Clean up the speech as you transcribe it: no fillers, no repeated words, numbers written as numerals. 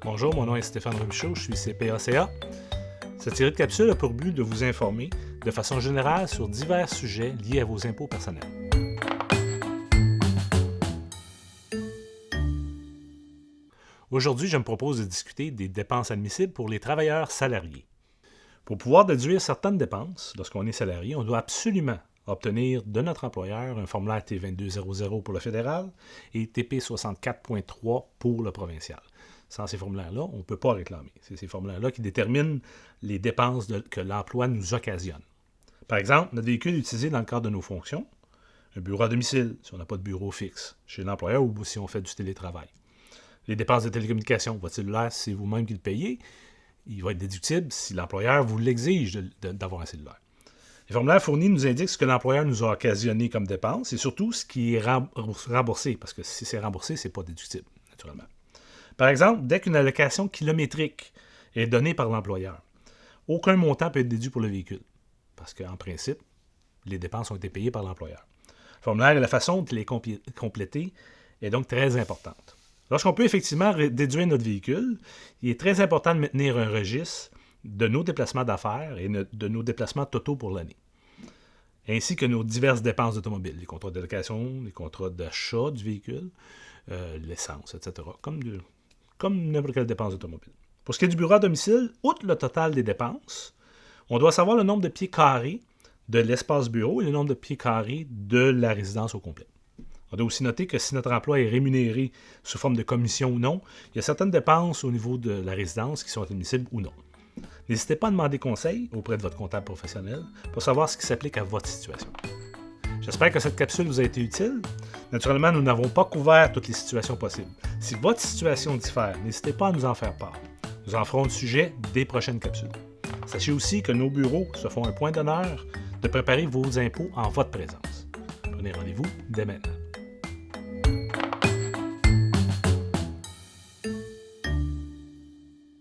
Bonjour, mon nom est Stéphane Rumichaud, je suis CPA-CA. Cette série de capsules a pour but de vous informer de façon générale sur divers sujets liés à vos impôts personnels. Aujourd'hui, je me propose de discuter des dépenses admissibles pour les travailleurs salariés. Pour pouvoir déduire certaines dépenses, lorsqu'on est salarié, on doit absolument obtenir de notre employeur un formulaire T2200 pour le fédéral et TP64.3 pour le provincial. Sans ces formulaires-là, on ne peut pas réclamer. C'est ces formulaires-là qui déterminent les dépenses que l'emploi nous occasionne. Par exemple, notre véhicule utilisé dans le cadre de nos fonctions, un bureau à domicile, si on n'a pas de bureau fixe, chez l'employeur ou si on fait du télétravail. Les dépenses de télécommunication, votre cellulaire, c'est vous-même qui le payez, il va être déductible si l'employeur vous l'exige d'avoir un cellulaire. Les formulaires fournis nous indiquent ce que l'employeur nous a occasionné comme dépense et surtout ce qui est remboursé, parce que si c'est remboursé, ce n'est pas déductible, naturellement. Par exemple, dès qu'une allocation kilométrique est donnée par l'employeur, aucun montant peut être déduit pour le véhicule, parce qu'en principe, les dépenses ont été payées par l'employeur. Le formulaire et la façon de les compléter est donc très importante. Lorsqu'on peut effectivement déduire notre véhicule, il est très important de maintenir un registre de nos déplacements d'affaires et de nos déplacements totaux pour l'année, ainsi que nos diverses dépenses d'automobile, les contrats de location, les contrats d'achat du véhicule, l'essence, etc., comme n'importe quelle dépense d'automobile. Pour ce qui est du bureau à domicile, outre le total des dépenses, on doit savoir le nombre de pieds carrés de l'espace bureau et le nombre de pieds carrés de la résidence au complet. On doit aussi noter que si notre emploi est rémunéré sous forme de commission ou non, il y a certaines dépenses au niveau de la résidence qui sont admissibles ou non. N'hésitez pas à demander conseil auprès de votre comptable professionnel pour savoir ce qui s'applique à votre situation. J'espère que cette capsule vous a été utile. Naturellement, nous n'avons pas couvert toutes les situations possibles. Si votre situation diffère, n'hésitez pas à nous en faire part. Nous en ferons le sujet des prochaines capsules. Sachez aussi que nos bureaux se font un point d'honneur de préparer vos impôts en votre présence. Prenez rendez-vous dès maintenant.